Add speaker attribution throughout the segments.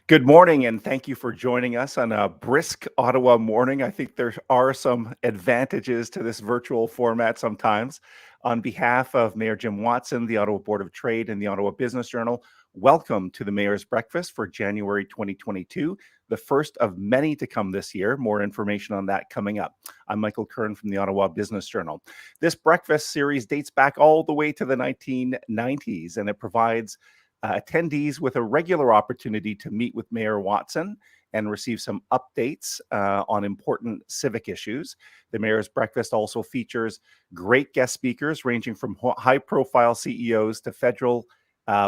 Speaker 1: Good morning, and thank you for joining us on a brisk Ottawa morning. I think there are some advantages to this virtual format sometimes. On behalf of Mayor Jim Watson, the Ottawa Board of Trade, and the Ottawa Business Journal, welcome to the Mayor's Breakfast for January 2022, the first of many to come this year. More information on that coming up. I'm Michael Kern from the Ottawa Business Journal. This breakfast series dates back all the way to the 1990s, and it provides attendees with a regular opportunity to meet with Mayor Watson and receive some updates on important civic issues. The Mayor's Breakfast also features great guest speakers ranging from high-profile CEOs to federal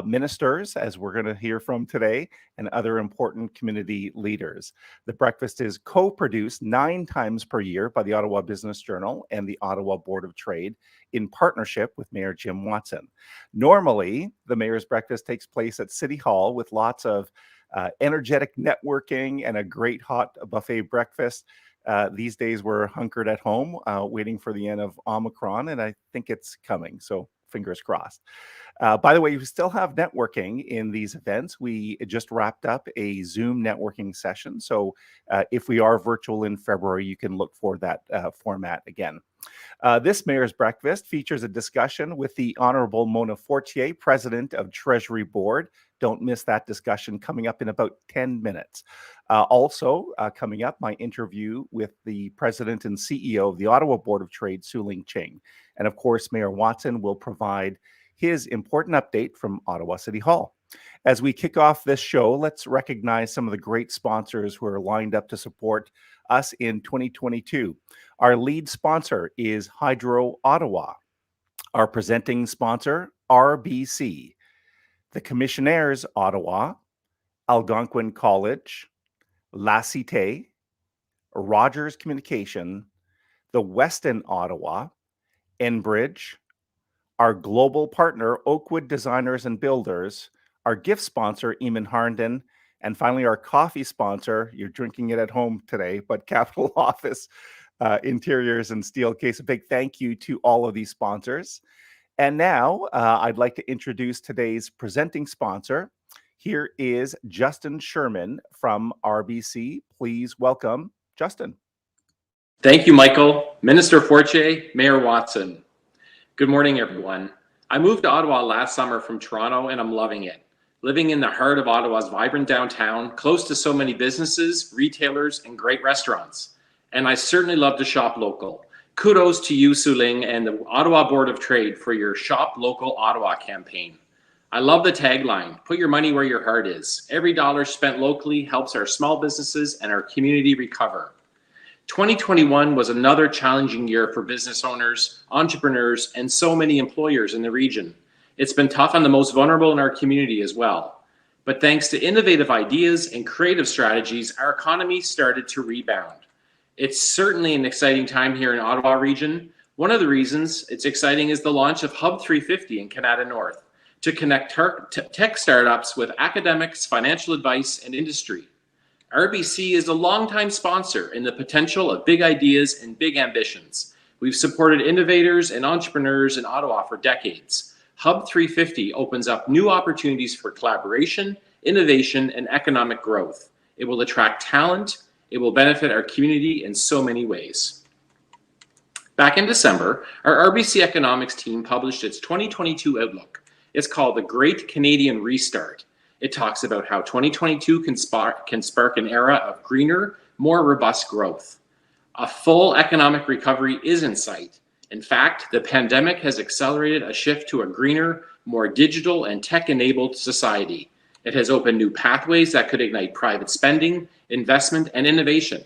Speaker 1: ministers, as we're going to hear from today, and other important community leaders. The breakfast is co-produced 9 times per year by the Ottawa Business Journal and the Ottawa Board of Trade in partnership with Mayor Jim Watson. Normally, the Mayor's Breakfast takes place at City Hall with lots of energetic networking and a great hot buffet breakfast. These days we're hunkered at home waiting for the end of Omicron, and I think it's coming, so fingers crossed. By the way, we still have networking in these events. We just wrapped up a Zoom networking session, so if we are virtual in February, you can look for that format again. This Mayor's Breakfast features a discussion with the Honorable Mona Fortier, President of Treasury Board. Don't miss that discussion coming up in about 10 minutes. Also coming up, my interview with the President and CEO of the Ottawa Board of Trade, Su-Ling Ching. And of course, Mayor Watson will provide his important update from Ottawa City Hall. As we kick off this show, let's recognize some of the great sponsors who are lined up to support us in 2022. Our lead sponsor is Hydro Ottawa. Our presenting sponsor, RBC. The Commissionaires Ottawa, Algonquin College, La Cité, Rogers Communication, the Westin Ottawa, Enbridge, our global partner, Oakwood Designers and Builders, our gift sponsor, Eamon Harnden, and finally our coffee sponsor, you're drinking it at home today, but Capital Office Interiors and Steel Case. A big thank you to all of these sponsors. And now I'd like to introduce today's presenting sponsor. Here is Justin Sherman from RBC. Please welcome Justin.
Speaker 2: Thank you, Michael. Minister Fortier, Mayor Watson. Good morning, everyone. I moved to Ottawa last summer from Toronto, and I'm loving it. Living in the heart of Ottawa's vibrant downtown, close to so many businesses, retailers, and great restaurants. And I certainly love to shop local. Kudos to you, Su-Ling, and the Ottawa Board of Trade for your Shop Local Ottawa campaign. I love the tagline, put your money where your heart is. Every dollar spent locally helps our small businesses and our community recover. 2021 was another challenging year for business owners, entrepreneurs, and so many employers in the region. It's been tough on the most vulnerable in our community as well. But thanks to innovative ideas and creative strategies, our economy started to rebound. It's certainly an exciting time here in Ottawa region. One of the reasons it's exciting is the launch of Hub 350 in Canada North to connect tech startups with academics, financial advice, and industry. RBC is a longtime sponsor in the potential of big ideas and big ambitions. We've supported innovators and entrepreneurs in Ottawa for decades. Hub 350 opens up new opportunities for collaboration, innovation, and economic growth. It will attract talent. It will benefit our community in so many ways. Back in December, our RBC Economics team published its 2022 Outlook. It's called The Great Canadian Restart. It talks about how 2022 can spark an era of greener, more robust growth. A full economic recovery is in sight. In fact, the pandemic has accelerated a shift to a greener, more digital and tech-enabled society. It has opened new pathways that could ignite private spending, investment, and innovation.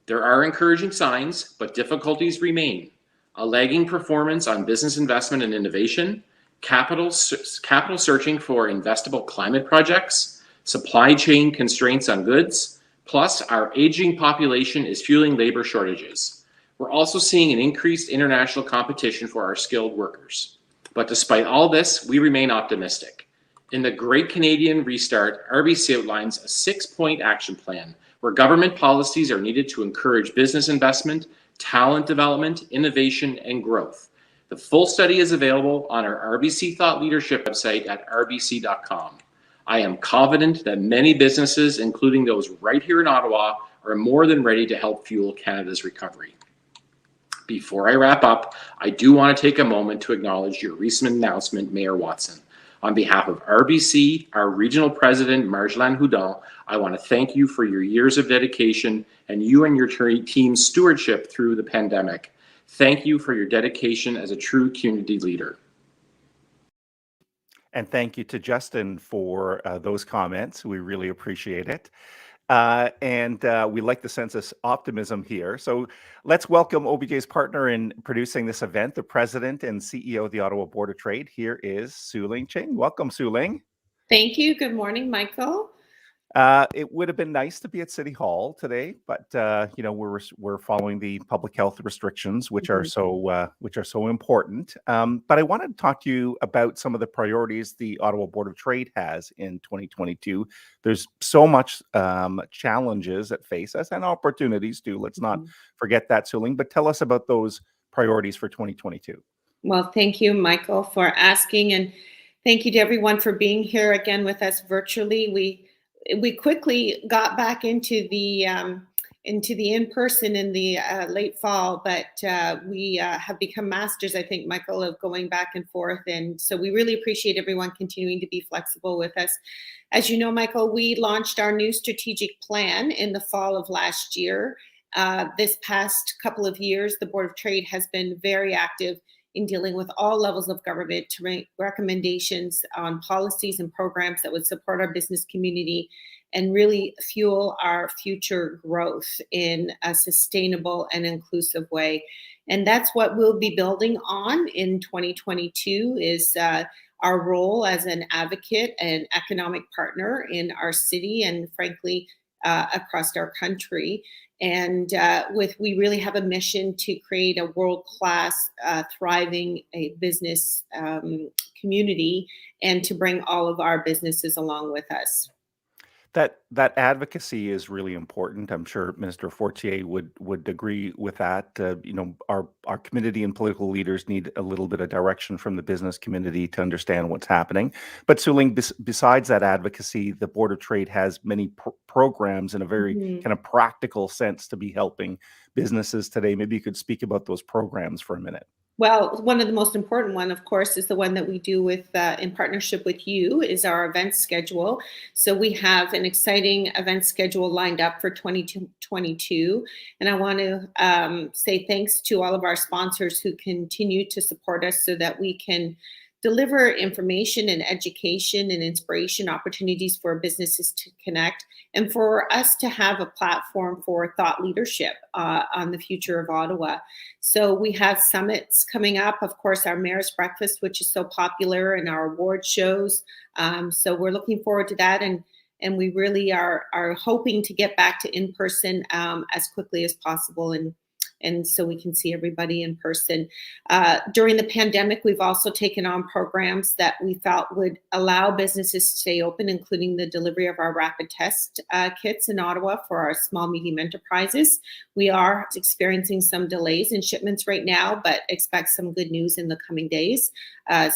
Speaker 2: There are encouraging signs, but difficulties remain. A lagging performance on business investment and innovation, capital searching for investable climate projects, supply chain constraints on goods, plus our aging population is fueling labor shortages. We're also seeing an increased international competition for our skilled workers. But despite all this, we remain optimistic. In the Great Canadian Restart, RBC outlines a 6-point action plan where government policies are needed to encourage business investment, talent development, innovation, and growth. The full study is available on our RBC Thought Leadership website at rbc.com. I am confident that many businesses, including those right here in Ottawa, are more than ready to help fuel Canada's recovery. Before I wrap up, I do want to take a moment to acknowledge your recent announcement, Mayor Watson. On behalf of RBC, our regional president, Marjolaine Houdon, I want to thank you for your years of dedication and you and your team's stewardship through the pandemic. Thank you for your dedication as a true community leader.
Speaker 1: And thank you to Justin for those comments. We really appreciate it. We like the sense of optimism here. So let's welcome OBJ's partner in producing this event, the President and CEO of the Ottawa Board of Trade. Here is Su-Ling Ching. Welcome, Su-Ling.
Speaker 3: Thank you. Good morning, Michael.
Speaker 1: It would have been nice to be at City Hall today, but we're following the public health restrictions, which are so important. But I wanted to talk to you about some of the priorities the Ottawa Board of Trade has in 2022. There's so much challenges that face us and opportunities too. Let's not forget that, Su-Ling. But tell us about those priorities for 2022.
Speaker 3: Well, thank you, Michael, for asking, and thank you to everyone for being here again with us virtually. We quickly got back into the in-person in the late fall, but we have become masters, I think, Michael, of going back and forth. And so we really appreciate everyone continuing to be flexible with us. As you know, Michael, we launched our new strategic plan in the fall of last year. This past couple of years, the Board of Trade has been very active in dealing with all levels of government to make recommendations on policies and programs that would support our business community and really fuel our future growth in a sustainable and inclusive way. And that's what we'll be building on in 2022 is our role as an advocate and economic partner in our city and frankly, across our country. And we really have a mission to create a world-class, thriving business community and to bring all of our businesses along with us.
Speaker 1: That advocacy is really important. I'm sure Minister Fortier would agree with that. Our community and political leaders need a little bit of direction from the business community to understand what's happening. But Su-Ling, besides that advocacy, the Board of Trade has many programs in a very kind of practical sense to be helping businesses today. Maybe you could speak about those programs for a minute.
Speaker 3: Well, one of the most important one, of course, is the one that we do with in partnership with you is our event schedule. So we have an exciting event schedule lined up for 2022. And I want to say thanks to all of our sponsors who continue to support us so that we can deliver information and education and inspiration opportunities for businesses to connect and for us to have a platform for thought leadership on the future of Ottawa. So we have summits coming up, of course, our Mayor's Breakfast, which is so popular, and our award shows. So we're looking forward to that. And we really are hoping to get back to in-person as quickly as possible and so we can see everybody in person. During the pandemic, we've also taken on programs that we felt would allow businesses to stay open, including the delivery of our rapid test kits in Ottawa for our small, medium enterprises. We are experiencing some delays in shipments right now, but expect some good news in the coming days.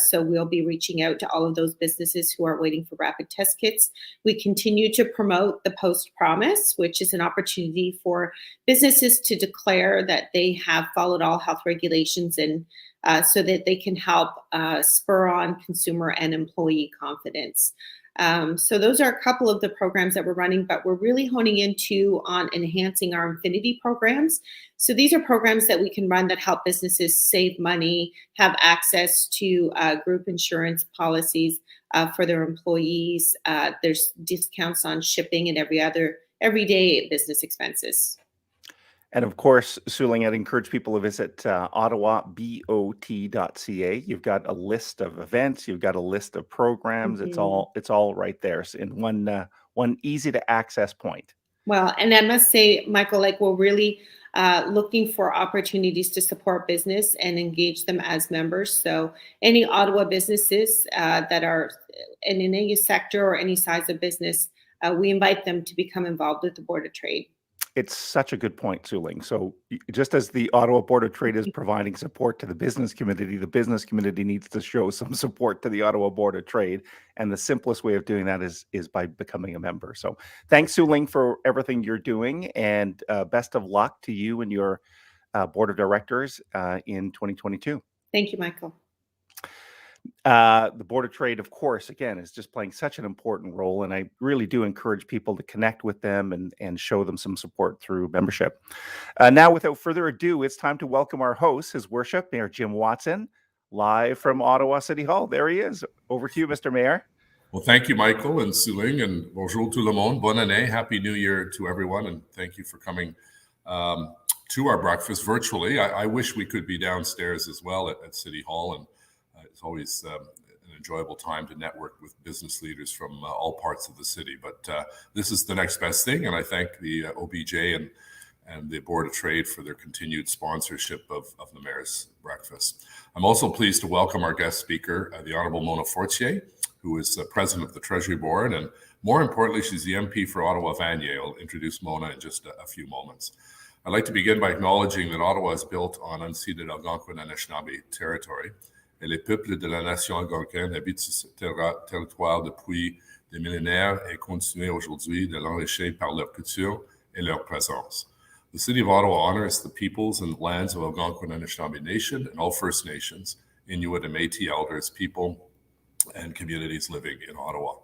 Speaker 3: So we'll be reaching out to all of those businesses who are waiting for rapid test kits. We continue to promote the Post Promise, which is an opportunity for businesses to declare that they have followed all health regulations and so that they can help spur on consumer and employee confidence. So those are a couple of the programs that we're running, but we're really honing into on enhancing our Infinity programs. So these are programs that we can run that help businesses save money, have access to group insurance policies for their employees. There's discounts on shipping and everyday business expenses.
Speaker 1: And of course, Su-Ling, I'd encourage people to visit ottawabot.ca. You've got a list of events, you've got a list of programs. It's all right there in one easy to access point.
Speaker 3: Well, and I must say, Michael, like we're really looking for opportunities to support business and engage them as members. So any Ottawa businesses that are in any sector or any size of business, we invite them to become involved with the Board of Trade.
Speaker 1: It's such a good point, Suling. So just as the Ottawa Board of Trade is providing support to the business community needs to show some support to the Ottawa Board of Trade. And the simplest way of doing that is by becoming a member. So thanks, Suling, for everything you're doing, and best of luck to you and your Board of Directors in 2022.
Speaker 3: Thank you, Michael.
Speaker 1: The Board of Trade, of course, again, is just playing such an important role, and I really do encourage people to connect with them and show them some support through membership. Now, without further ado, it's time to welcome our host, His Worship, Mayor Jim Watson, live from Ottawa City Hall. There he is. Over to you, Mr. Mayor.
Speaker 4: Well, thank you, Michael and Suling, and bonjour tout le monde. Bonne année. Happy New Year to everyone, and thank you for coming to our breakfast virtually. I wish we could be downstairs as well at City Hall, and it's always an enjoyable time to network with business leaders from all parts of the city. But this is the next best thing, and I thank the OBJ and the Board of Trade for their continued sponsorship of the Mayor's Breakfast. I'm also pleased to welcome our guest speaker, the Honourable Mona Fortier, who is President of the Treasury Board, and more importantly, she's the MP for Ottawa-Vanier. I'll introduce Mona in just a few moments. I'd like to begin by acknowledging that Ottawa is built on unceded Algonquin and Anishinaabe territory, et les peuples de la nation algonquine habitent ce territoire depuis des millénaires et continuent aujourd'hui de l'enrichir par leur culture et leur présence. The City of Ottawa honors the peoples and lands of Algonquin and Anishinaabe Nation and all First Nations, Inuit and Métis elders, people and communities living in Ottawa.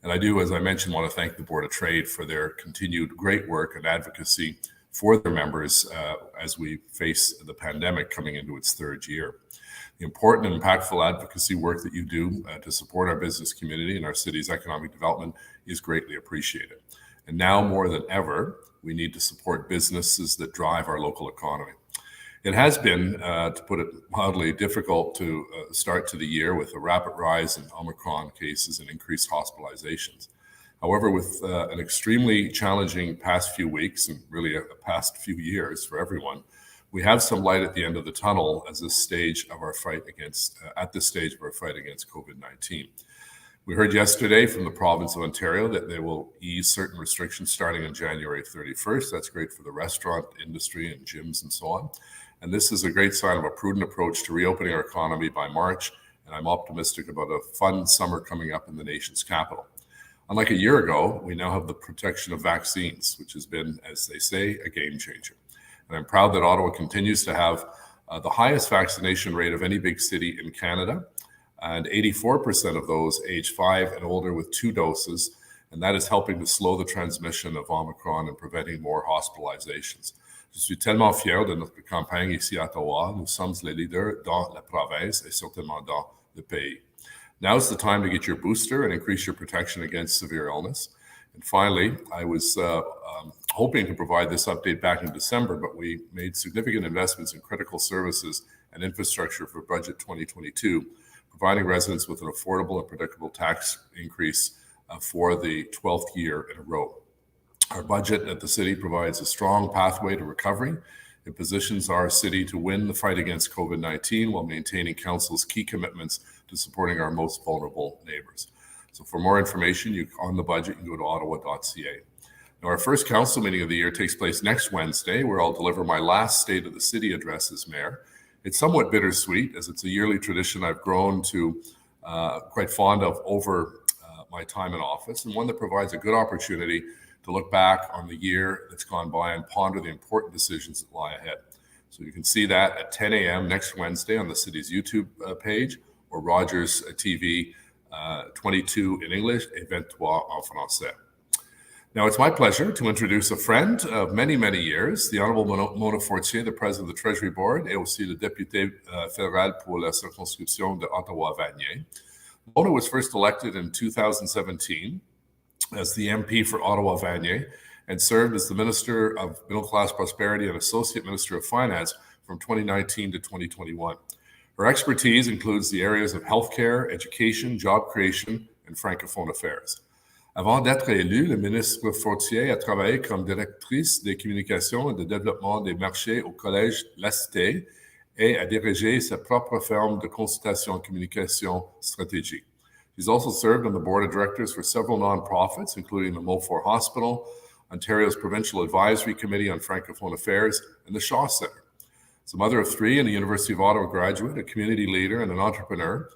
Speaker 4: And I do, as I mentioned, want to thank the Board of Trade for their continued great work and advocacy for their members as we face the pandemic coming into its third year. The important and impactful advocacy work that you do to support our business community and our city's economic development is greatly appreciated. And now more than ever, we need to support businesses that drive our local economy. It has been, to put it mildly, difficult to start to the year with a rapid rise in Omicron cases and increased hospitalizations. However, with an extremely challenging past few weeks and really a past few years for everyone, we have some light at the end of the tunnel at this stage of our fight against COVID-19. We heard yesterday from the province of Ontario that they will ease certain restrictions starting on January 31st. That's great for the restaurant industry and gyms and so on. And this is a great sign of a prudent approach to reopening our economy by March. And I'm optimistic about a fun summer coming up in the nation's capital. Unlike a year ago, we now have the protection of vaccines, which has been, as they say, a game changer. And I'm proud that Ottawa continues to have the highest vaccination rate of any big city in Canada, and 84% of those age 5 and older with 2 doses. And that is helping to slow the transmission of Omicron and preventing more hospitalizations. Je suis tellement fier de notre campagne ici à Ottawa. Nous sommes les leaders dans la province et certainement dans le pays. Now's the time to get your booster and increase your protection against severe illness. And finally, I was hoping to provide this update back in December, but we made significant investments in critical services and infrastructure for budget 2022, providing residents with an affordable and predictable tax increase for the 12th year in a row. Our budget at the city provides a strong pathway to recovery. It positions our city to win the fight against COVID-19 while maintaining Council's key commitments to supporting our most vulnerable neighbours. So for more information on the budget, you can go to ottawa.ca. Now, our first council meeting of the year takes place next Wednesday, where I'll deliver my last State of the City address as mayor. It's somewhat bittersweet, as it's a yearly tradition I've grown to quite fond of over my time in office, and one that provides a good opportunity to look back on the year that's gone by and ponder the important decisions that lie ahead. So you can see that at 10 a.m. next Wednesday on the city's YouTube page, or Rogers TV 22 in English et 23 en français. Now, it's my pleasure to introduce a friend of many, many years, the Honourable Mona Fortier, the President of the Treasury Board, et aussi le député fédéral pour la circonscription de Ottawa-Vanier. Mona was first elected in 2017 as the MP for Ottawa-Vanier and served as the Minister of Middle Class Prosperity and Associate Minister of Finance from 2019 to 2021. Her expertise includes the areas of healthcare, education, job creation, and francophone affairs. Avant d'être élue, le ministre Fortier a travaillé comme directrice des communications et de développement des marchés au Collège La Cité et a dirigé sa propre firme de consultation et communication stratégique. She's also served on the board of directors for several nonprofits, including the Mofor Hospital, Ontario's Provincial Advisory Committee on Francophone Affairs, and the Shaw Centre. As a mother of three and a University of Ottawa graduate, a community leader, and an entrepreneur,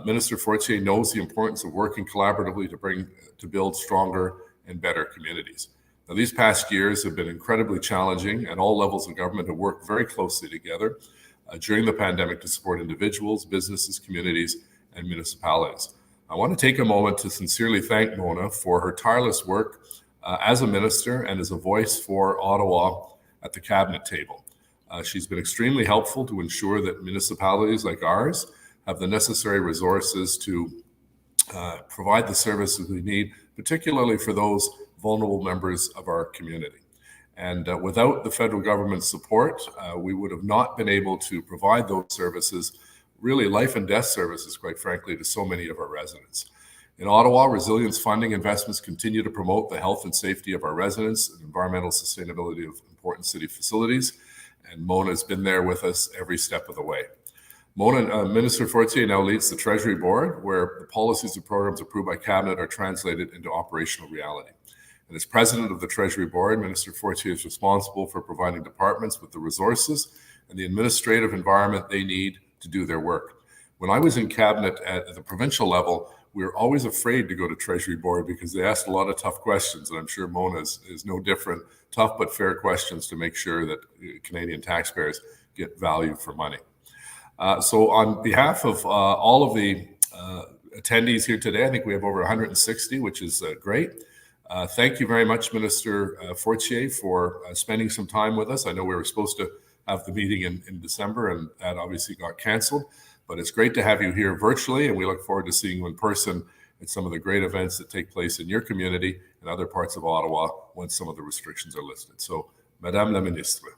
Speaker 4: Minister Fortier knows the importance of working collaboratively to build stronger and better communities. Now, these past years have been incredibly challenging, and all levels of government have worked very closely together during the pandemic to support individuals, businesses, communities, and municipalities. I want to take a moment to sincerely thank Mona for her tireless work as a minister and as a voice for Ottawa at the cabinet table. She's been extremely helpful to ensure that municipalities like ours have the necessary resources to provide the services we need, particularly for those vulnerable members of our community. And without the federal government's support, we would have not been able to provide those services, really life and death services, quite frankly, to so many of our residents. In Ottawa, resilience funding investments continue to promote the health and safety of our residents and environmental sustainability of important city facilities. And Mona has been there with us every step of the way. Minister Fortier now leads the Treasury Board, where the policies and programs approved by Cabinet are translated into operational reality. And as President of the Treasury Board, Minister Fortier is responsible for providing departments with the resources and the administrative environment they need to do their work. When I was in Cabinet at the provincial level, we were always afraid to go to Treasury Board because they asked a lot of tough questions, and I'm sure Mona is no different. Tough but fair questions to make sure that Canadian taxpayers get value for money. So on behalf of all of the attendees here today, I think we have over 160, which is great. Thank you very much, Minister Fortier, for spending some time with us. I know we were supposed to have the meeting in December, and that obviously got canceled. But it's great to have you here virtually, and we look forward to seeing you in person at some of the great events that take place in your community and other parts of Ottawa once some of the restrictions are lifted. So, Madame la Ministre.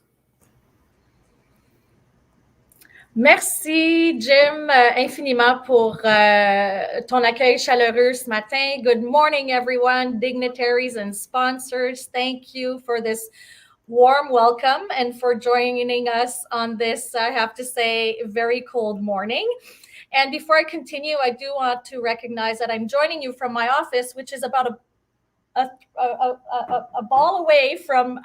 Speaker 5: Merci, Jim, infiniment pour ton accueil chaleureux ce matin. Good morning, everyone, dignitaries and sponsors. Thank you for this warm welcome and for joining us on this, I have to say, very cold morning. And before I continue, I do want to recognize that I'm joining you from my office, which is about a ball away from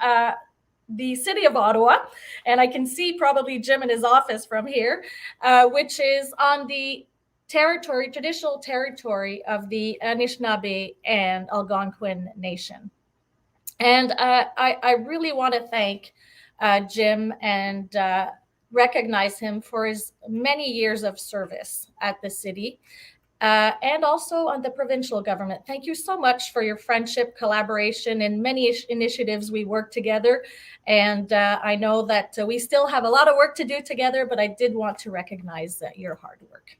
Speaker 5: the city of Ottawa. And I can see probably Jim in his office from here, which is on the traditional territory of the Anishinaabe and Algonquin Nation. And I really want to thank Jim and recognize him for his many years of service at the city and also on the provincial government. Thank you so much for your friendship, collaboration, and many initiatives we work together. And I know that we still have a lot of work to do together, but I did want to recognize your hard work.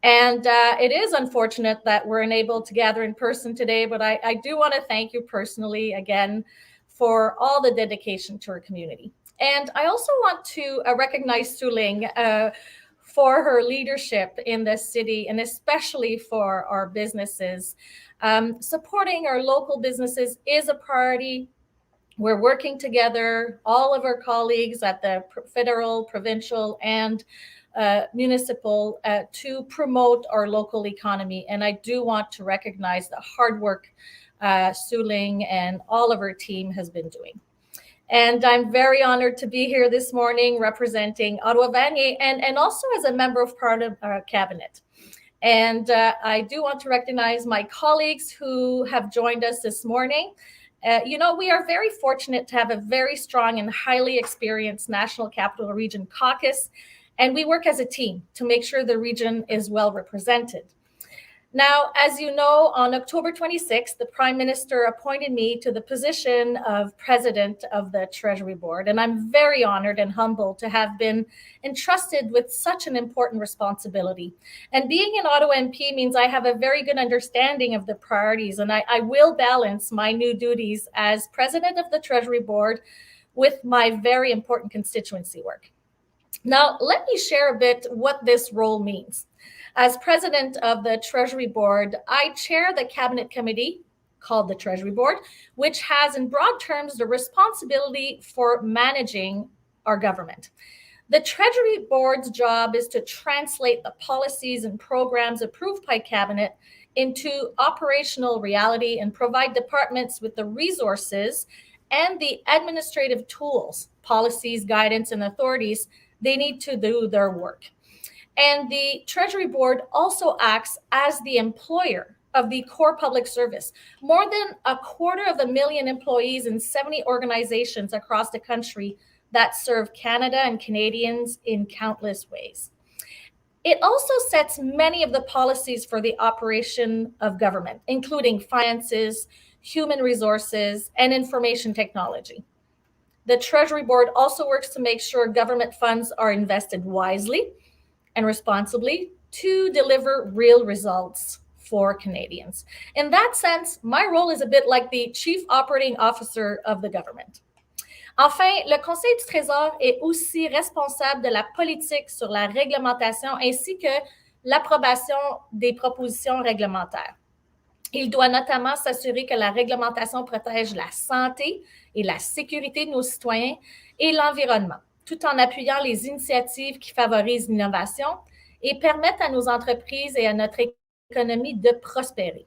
Speaker 5: And it is unfortunate that we're unable to gather in person today, but I do want to thank you personally again for all the dedication to our community. And I also want to recognize Su Ling for her leadership in the city, and especially for our businesses. Supporting our local businesses is a priority. We're working together, all of our colleagues at the federal, provincial, and municipal to promote our local economy. And I do want to recognize the hard work Su Ling and all of her team has been doing. And I'm very honored to be here this morning representing Ottawa-Vanier and also as a member of part of our cabinet. And I do want to recognize my colleagues who have joined us this morning. We are very fortunate to have a very strong and highly experienced National Capital Region caucus, and we work as a team to make sure the region is well represented. Now, as you know, on October 26th, the Prime Minister appointed me to the position of President of the Treasury Board, and I'm very honored and humbled to have been entrusted with such an important responsibility. And being an Ottawa MP means I have a very good understanding of the priorities, and I will balance my new duties as President of the Treasury Board with my very important constituency work. Now, let me share a bit what this role means. As President of the Treasury Board, I chair the Cabinet Committee called the Treasury Board, which has in broad terms the responsibility for managing our government. The Treasury Board's job is to translate the policies and programs approved by Cabinet into operational reality and provide departments with the resources and the administrative tools, policies, guidance, and authorities they need to do their work. And the Treasury Board also acts as the employer of the core public service. More than 250,000 employees in 70 organizations across the country that serve Canada and Canadians in countless ways. It also sets many of the policies for the operation of government, including finances, human resources, and information technology. The Treasury Board also works to make sure government funds are invested wisely and responsibly to deliver real results for Canadians. In that sense, my role is a bit like the Chief Operating Officer of the government. Enfin, le Conseil du Trésor est aussi responsable de la politique sur la réglementation ainsi que l'approbation des propositions réglementaires. Il doit notamment s'assurer que la réglementation protège la santé et la sécurité de nos citoyens et l'environnement, tout en appuyant les initiatives qui favorisent l'innovation et permettent à nos entreprises et à notre économie de prospérer.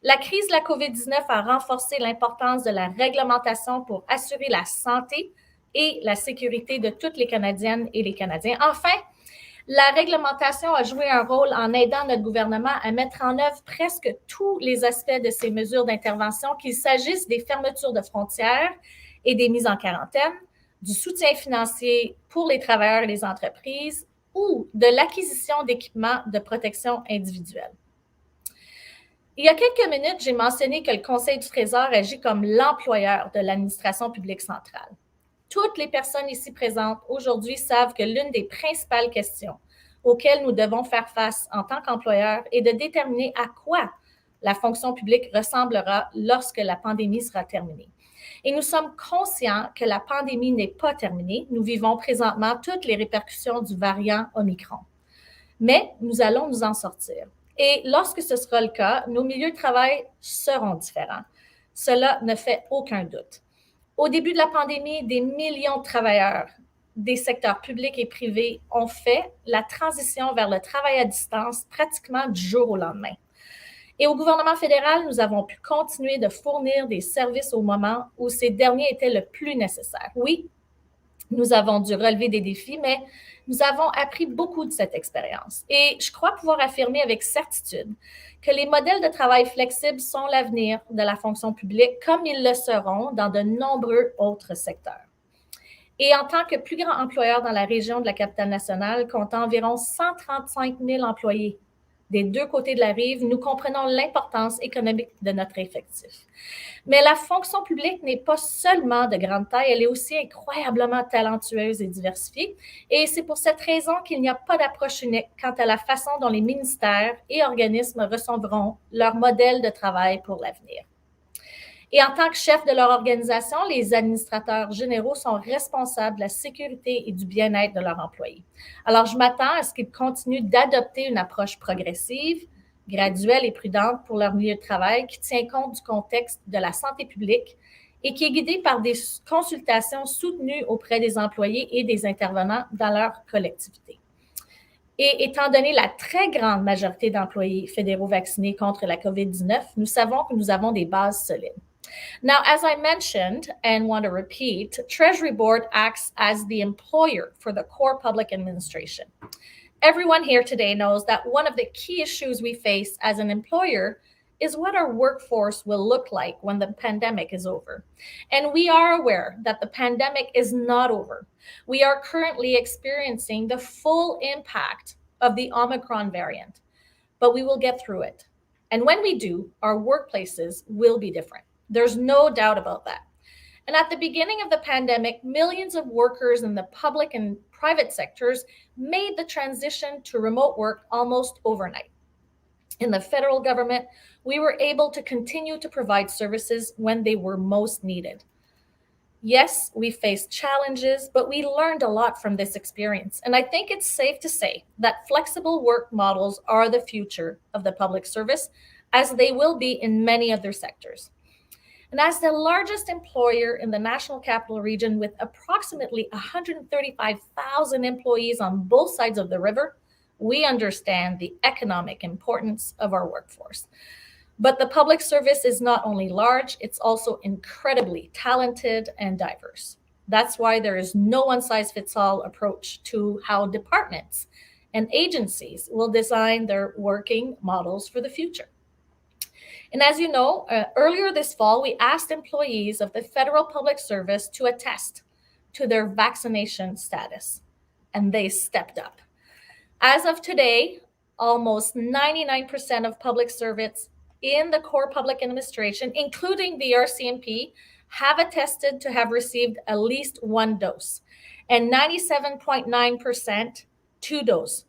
Speaker 5: La crise de la COVID-19 a renforcé l'importance de la réglementation pour assurer la santé et la sécurité de toutes les Canadiennes et les Canadiens. Enfin, la réglementation a joué un rôle en aidant notre gouvernement à mettre en œuvre presque tous les aspects de ces mesures d'intervention, qu'il s'agisse des fermetures de frontières et des mises en quarantaine, du soutien financier pour les travailleurs et les entreprises ou de l'acquisition d'équipements de protection individuelle. Il y a quelques minutes, j'ai mentionné que le Conseil du Trésor agit comme l'employeur de l'administration publique centrale. Toutes les personnes ici présentes aujourd'hui savent que l'une des principales questions auxquelles nous devons faire face en tant qu'employeur est de déterminer à quoi la fonction publique ressemblera lorsque la pandémie sera terminée. Et nous sommes conscients que la pandémie n'est pas terminée. Nous vivons présentement toutes les répercussions du variant Omicron. Mais nous allons nous en sortir. Et lorsque ce sera le cas, nos milieux de travail seront différents. Cela ne fait aucun doute. Au début de la pandémie, des millions de travailleurs des secteurs publics et privés ont fait la transition vers le travail à distance pratiquement du jour au lendemain. Et au gouvernement fédéral, nous avons pu continuer de fournir des services au moment où ces derniers étaient le plus nécessaires. Oui, nous avons dû relever des défis, mais nous avons appris beaucoup de cette expérience. Et je crois pouvoir affirmer avec certitude que les modèles de travail flexibles sont l'avenir de la fonction publique, comme ils le seront dans de nombreux autres secteurs. Et en tant que plus grand employeur dans la région de la capitale nationale, comptant environ 135 000 employés des deux côtés de la rive, nous comprenons l'importance économique de notre effectif. Mais la fonction publique n'est pas seulement de grande taille, elle est aussi incroyablement talentueuse et diversifiée. Et c'est pour cette raison qu'il n'y a pas d'approche unique quant à la façon dont les ministères et organismes recevront leur modèle de travail pour l'avenir. Et en tant que chef de leur organisation, les administrateurs généraux sont responsables de la sécurité et du bien-être de leurs employés. Alors, je m'attends à ce qu'ils continuent d'adopter une approche progressive, graduelle et prudente pour leur milieu de travail qui tient compte du contexte de la santé publique et qui est guidée par des consultations soutenues auprès des employés et des intervenants dans leur collectivité. Et étant donné la très grande majorité d'employés fédéraux vaccinés contre la COVID-19, nous savons que nous avons des bases solides. Now, as I mentioned and want to repeat, Treasury Board acts as the employer for the core public administration. Everyone here today knows that one of the key issues we face as an employer is what our workforce will look like when the pandemic is over. And we are aware that the pandemic is not over. We are currently experiencing the full impact of the Omicron variant, but we will get through it. And when we do, our workplaces will be different. There's no doubt about that. And at the beginning of the pandemic, millions of workers in the public and private sectors made the transition to remote work almost overnight. In the federal government, we were able to continue to provide services when they were most needed. Yes, we faced challenges, but we learned a lot from this experience. And I think it's safe to say that flexible work models are the future of the public service, as they will be in many other sectors. And as the largest employer in the National Capital Region with approximately 135,000 employees on both sides of the river, We understand the economic importance of our workforce. But the public service is not only large, it's also incredibly talented and diverse. That's why there is no one-size-fits-all approach to how departments and agencies will design their working models for the future. And as you know, earlier this fall, we asked employees of the Federal Public Service to attest to their vaccination status, and they stepped up. As of today, almost 99% of public servants in the core public administration, including the RCMP, have attested to have received at least one dose, and 97.9% two dose.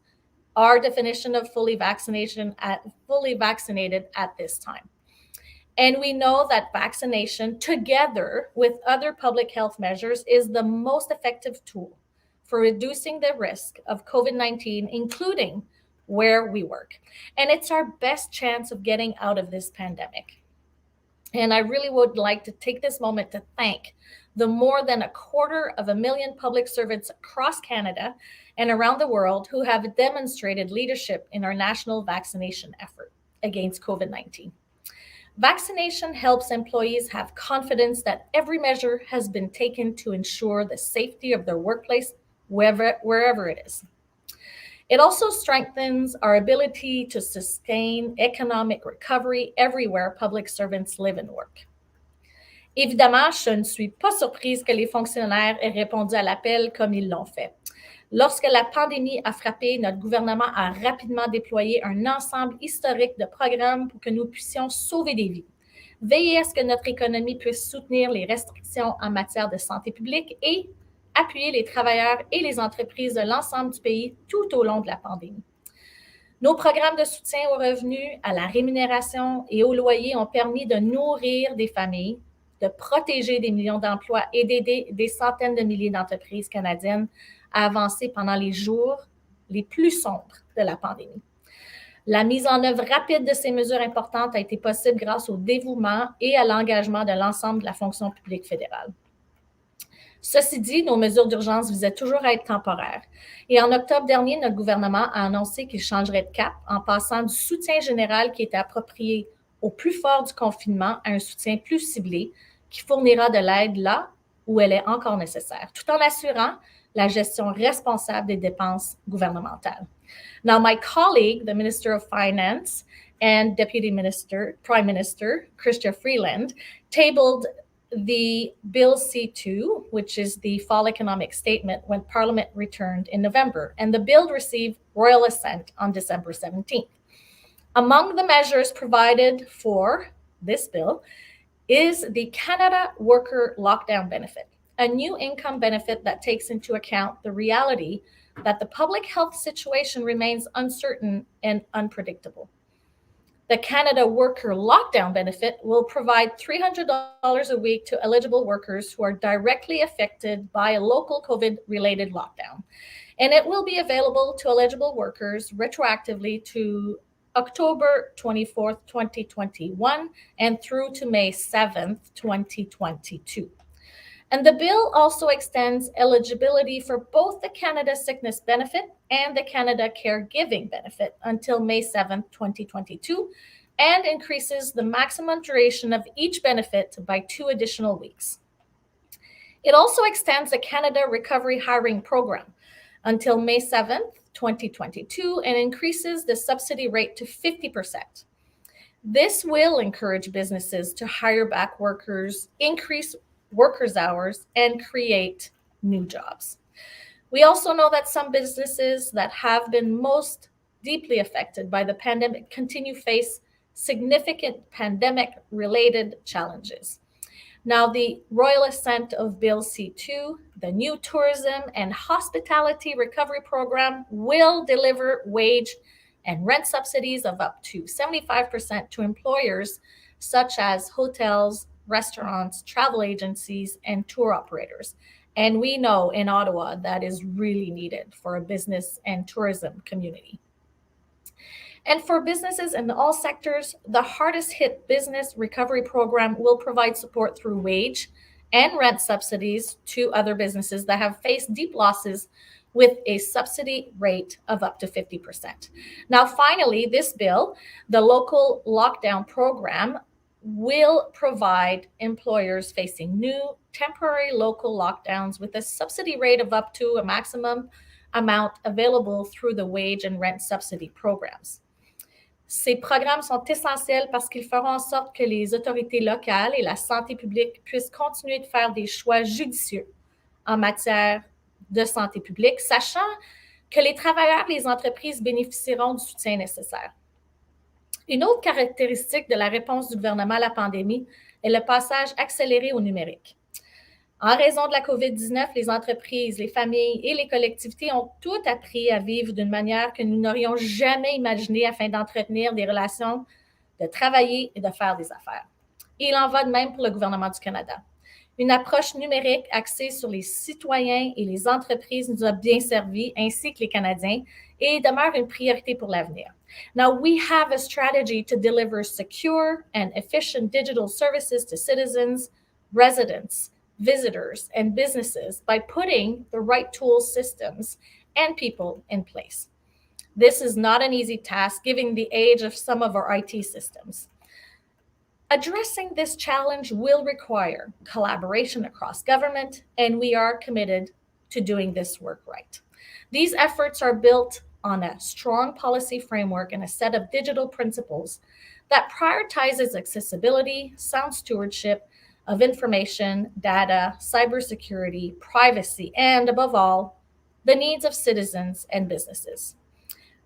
Speaker 5: Our definition of fully vaccinated at this time. And we know that vaccination, together with other public health measures, is the most effective tool for reducing the risk of COVID-19, including where we work. And it's our best chance of getting out of this pandemic. And I really would like to take this moment to thank the more than 250,000 public servants across Canada and around the world who have demonstrated leadership in our national vaccination effort against COVID-19. Vaccination helps employees have confidence that every measure has been taken to ensure the safety of their workplace, wherever it is. It also strengthens our ability to sustain economic recovery everywhere public servants live and work. Évidemment, je ne suis pas surprise que les fonctionnaires aient répondu à l'appel comme ils l'ont fait. Lorsque la pandémie a frappé, notre gouvernement a rapidement déployé un ensemble historique de programmes pour que nous puissions sauver des vies, veiller à ce que notre économie puisse soutenir les restrictions en matière de santé publique et appuyer les travailleurs et les entreprises de l'ensemble du pays tout au long de la pandémie. Nos programmes de soutien aux revenus, à la rémunération et au loyer ont permis de nourrir des familles, de protéger des millions d'emplois et d'aider des centaines de milliers d'entreprises canadiennes à avancer pendant les jours les plus sombres de la pandémie. La mise en œuvre rapide de ces mesures importantes a été possible grâce au dévouement et à l'engagement de l'ensemble de la fonction publique fédérale. Ceci dit, nos mesures d'urgence visaient toujours à être temporaires. Et en octobre dernier, notre gouvernement a annoncé qu'il changerait de cap en passant du soutien général qui était approprié au plus fort du confinement à un soutien plus ciblé qui fournira de l'aide là où elle est encore nécessaire, tout en assurant la gestion responsable des dépenses gouvernementales. Now, my colleague, the Minister of Finance and Prime Minister, Chrystia Freeland, tabled the Bill C2, which is the Fall Economic Statement, when Parliament returned in November, and the bill received royal assent on December 17th. Among the measures provided for this bill is the Canada Worker Lockdown Benefit, a new income benefit that takes into account the reality that the public health situation remains uncertain and unpredictable. The Canada Worker Lockdown Benefit will provide $300 a week to eligible workers who are directly affected by a local COVID-related lockdown. And it will be available to eligible workers retroactively to October 24th, 2021, and through to May 7th, 2022. And the bill also extends eligibility for both the Canada Sickness Benefit and the Canada Caregiving Benefit until May 7th, 2022, and increases the maximum duration of each benefit by 2 additional weeks. It also extends the Canada Recovery Hiring Program until May 7th, 2022, and increases the subsidy rate to 50%. This will encourage businesses to hire back workers, increase workers' hours, and create new jobs. We also know that some businesses that have been most deeply affected by the pandemic continue to face significant pandemic-related challenges. Now, the royal assent of Bill C2, the new tourism and hospitality recovery program, will deliver wage and rent subsidies of up to 75% to employers such as hotels, restaurants, travel agencies, and tour operators. And we know in Ottawa that is really needed for a business and tourism community. And for businesses in all sectors, the hardest hit business recovery program will provide support through wage and rent subsidies to other businesses that have faced deep losses with a subsidy rate of up to 50%. Now, finally, this bill, the local lockdown program, will provide employers facing new temporary local lockdowns with a subsidy rate of up to a maximum amount available through the wage and rent subsidy programs. Ces programmes sont essentiels parce qu'ils feront en sorte que les autorités locales et la santé publique puissent continuer de faire des choix judicieux en matière de santé publique, sachant que les travailleurs et les entreprises bénéficieront du soutien nécessaire. Une autre caractéristique de la réponse du gouvernement à la pandémie est le passage accéléré au numérique. En raison de la COVID-19, les entreprises, les familles et les collectivités ont toutes appris à vivre d'une manière que nous n'aurions jamais imaginée afin d'entretenir des relations, de travailler et de faire des affaires. Et il en va de même pour le gouvernement du Canada. Une approche numérique axée sur les citoyens et les entreprises nous a bien servi, ainsi que les Canadiens, et demeure une priorité pour l'avenir. Now, we have a strategy to deliver secure and efficient digital services to citizens, residents, visitors, and businesses by putting the right tools, systems, and people in place. This is not an easy task, given the age of some of our IT systems. Addressing this challenge will require collaboration across government, and we are committed to doing this work right. These efforts are built on a strong policy framework and a set of digital principles that prioritizes accessibility, sound stewardship of information, data, cybersecurity, privacy, and above all, the needs of citizens and businesses.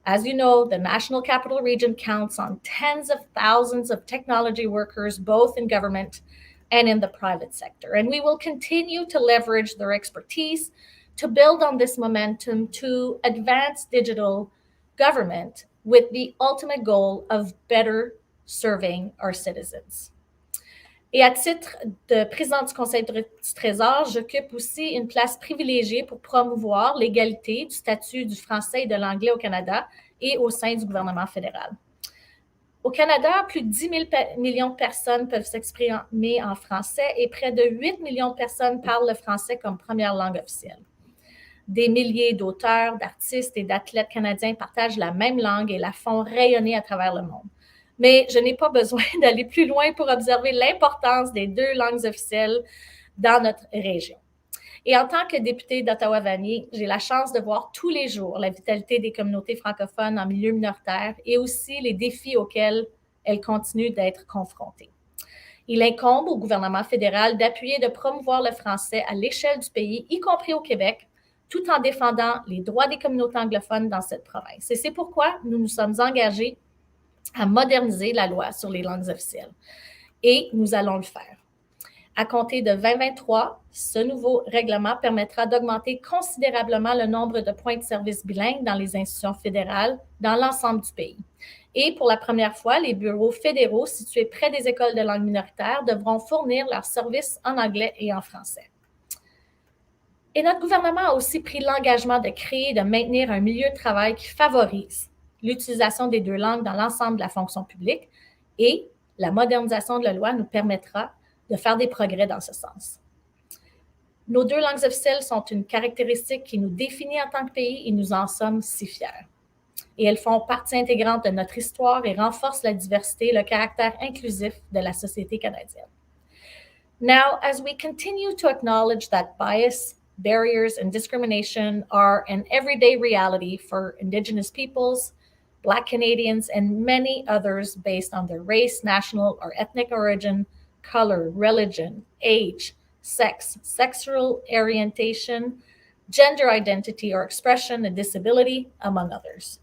Speaker 5: As you know, the National Capital Region counts on tens of thousands of technology workers, both in government and in the private sector. And we will continue to leverage their expertise to build on this momentum to advance digital government with the ultimate goal of better serving our citizens. Et à titre de présidente du Conseil du Trésor, j'occupe aussi une place privilégiée pour promouvoir l'égalité du statut du français et de l'anglais au Canada et au sein du gouvernement fédéral. Au Canada, plus de 10 millions de personnes peuvent s'exprimer en français et près de 8 millions de personnes parlent le français comme première langue officielle. Des milliers d'auteurs, d'artistes et d'athlètes canadiens partagent la même langue et la font rayonner à travers le monde. Mais je n'ai pas besoin d'aller plus loin pour observer l'importance des deux langues officielles dans notre région. Et en tant que députée d'Ottawa-Vanier, j'ai la chance de voir tous les jours la vitalité des communautés francophones en milieu minoritaire et aussi les défis auxquels elles continuent d'être confrontées. Il incombe au gouvernement fédéral d'appuyer et de promouvoir le français à l'échelle du pays, y compris au Québec, tout en défendant les droits des communautés anglophones dans cette province. Et c'est pourquoi nous nous sommes engagés à moderniser la loi sur les langues officielles. Et nous allons le faire. À compter de 2023, ce nouveau règlement permettra d'augmenter considérablement le nombre de points de service bilingues dans les institutions fédérales dans l'ensemble du pays. Et pour la première fois, les bureaux fédéraux situés près des écoles de langue minoritaire devront fournir leurs services en anglais et en français. Et notre gouvernement a aussi pris l'engagement de créer et de maintenir un milieu de travail qui favorise l'utilisation des deux langues dans l'ensemble de la fonction publique et la modernisation de la loi nous permettra de faire des progrès dans ce sens. Nos deux langues officielles sont une caractéristique qui nous définit en tant que pays et nous en sommes si fiers. Et elles font partie intégrante de notre histoire et renforcent la diversité et le caractère inclusif de la société canadienne. Now, as we continue to acknowledge that bias, barriers, and discrimination are an everyday reality for Indigenous peoples, Black Canadians, and many others based on their race, national or ethnic origin, color, religion, age, sex, sexual orientation, gender identity or expression, and disability, among others.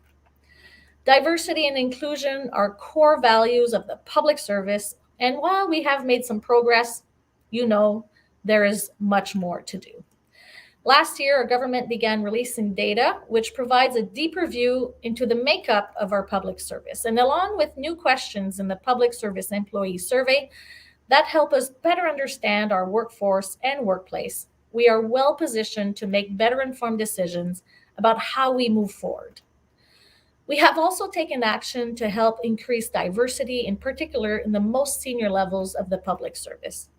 Speaker 5: Diversity and inclusion are core values of the public service, and while we have made some progress, you know, there is much more to do. Last year, our government began releasing data which provides a deeper view into the makeup of our public service. And along with new questions in the Public Service Employee Survey that help us better understand our workforce and workplace, we are well positioned to make better informed decisions about how we move forward. We have also taken action to help increase diversity, in particular in the most senior levels of the public service.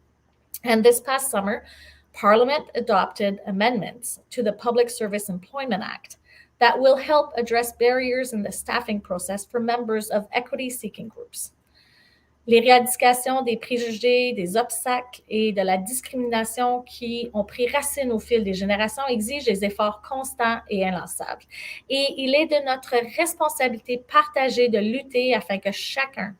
Speaker 5: And this past summer, Parliament adopted amendments to the Public Service Employment Act that will help address barriers in the staffing process for members of equity-seeking groups. L'éradication des préjugés, des obstacles et de la discrimination qui ont pris racine au fil des générations exige des efforts constants et inlassables. Et il est de notre responsabilité partagée de lutter afin que chacun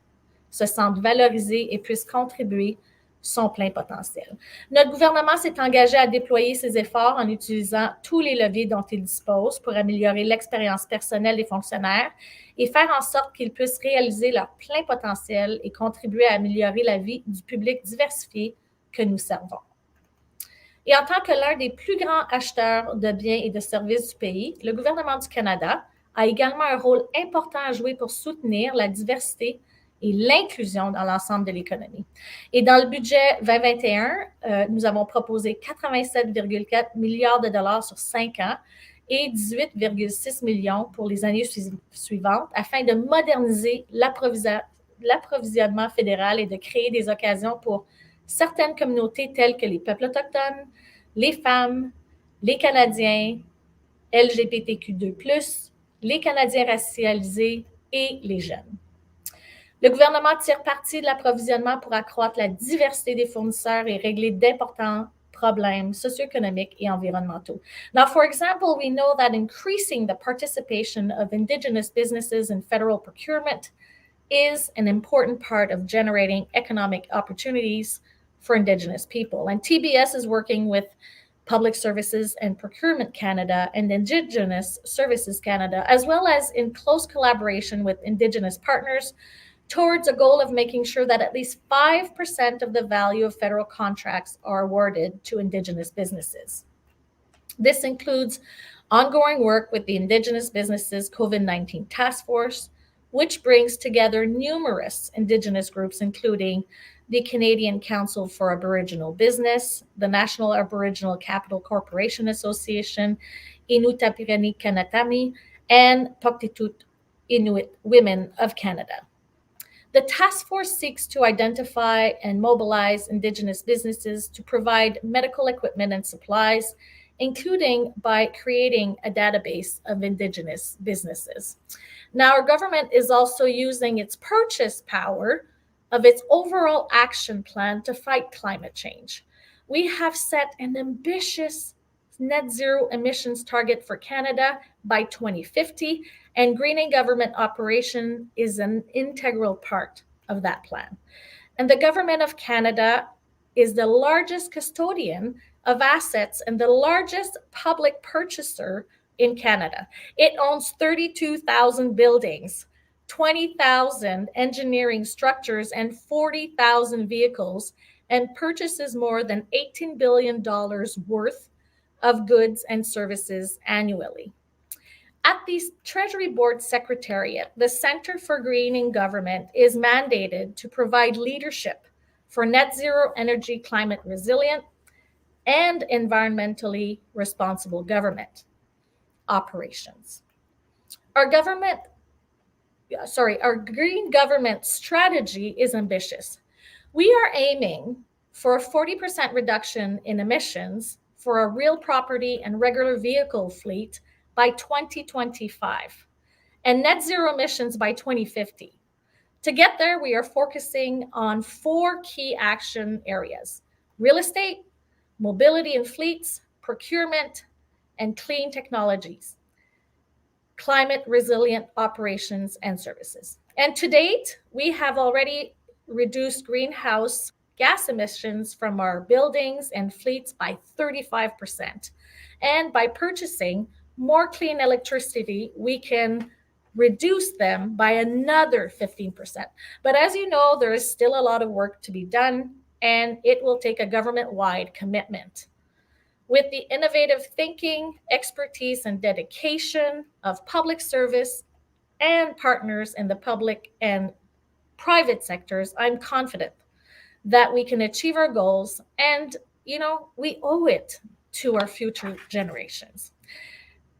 Speaker 5: se sente valorisé et puisse contribuer son plein potentiel. Notre gouvernement s'est engagé à déployer ses efforts en utilisant tous les leviers dont il dispose pour améliorer l'expérience personnelle des fonctionnaires et faire en sorte qu'ils puissent réaliser leur plein potentiel et contribuer à améliorer la vie du public diversifié que nous servons. Et en tant que l'un des plus grands acheteurs de biens et de services du pays, le gouvernement du Canada a également un rôle important à jouer pour soutenir la diversité et l'inclusion dans l'ensemble de l'économie. Et dans le budget 2021, nous avons proposé 87,4 milliards de dollars sur 5 ans et 18,6 millions pour les années suivantes afin de moderniser l'approvisionnement fédéral et de créer des occasions pour certaines communautés telles que les peuples autochtones, les femmes, les Canadiens, LGBTQ2+, les Canadiens racialisés et les jeunes. Le gouvernement tire parti de l'approvisionnement pour accroître la diversité des fournisseurs et régler d'importants problèmes socio-économiques et environnementaux. Now, for example, we know that increasing the participation of Indigenous businesses in federal procurement is an important part of generating economic opportunities for Indigenous people. And TBS is working with Public Services and Procurement Canada and Indigenous Services Canada, as well as in close collaboration with Indigenous partners, towards a goal of making sure that at least 5% of the value of federal contracts are awarded to Indigenous businesses. This includes ongoing work with the Indigenous Businesses COVID-19 Task Force, which brings together numerous Indigenous groups, including the Canadian Council for Aboriginal Business, the National Aboriginal Capital Corporation Association, Inuit-Tapirani Kanatami, and Puktitut Inuit Women of Canada. The task force seeks to identify and mobilize Indigenous businesses to provide medical equipment and supplies, including by creating a database of Indigenous businesses. Now, our government is also using its purchase power of its overall action plan to fight climate change. We have set an ambitious net zero emissions target for Canada by 2050, and greening government operation is an integral part of that plan. And the Government of Canada is the largest custodian of assets and the largest public purchaser in Canada. It owns 32,000 buildings, 20,000 engineering structures, and 40,000 vehicles, and purchases more than $18 billion worth of goods and services annually. At the Treasury Board Secretariat, the Center for Greening Government is mandated to provide leadership for net zero energy, climate resilient, and environmentally responsible government operations. Our green government strategy is ambitious. We are aiming for a 40% reduction in emissions for a real property and regular vehicle fleet by 2025, and net zero emissions by 2050. To get there, we are focusing on 4 key action areas: real estate, mobility and fleets, procurement, and clean technologies, climate resilient operations and services. And to date, we have already reduced greenhouse gas emissions from our buildings and fleets by 35%. And by purchasing more clean electricity, we can reduce them by another 15%. But as you know, there is still a lot of work to be done, and it will take a government-wide commitment. With the innovative thinking, expertise, and dedication of public service and partners in the public and private sectors, I'm confident that we can achieve our goals, and we owe it to our future generations.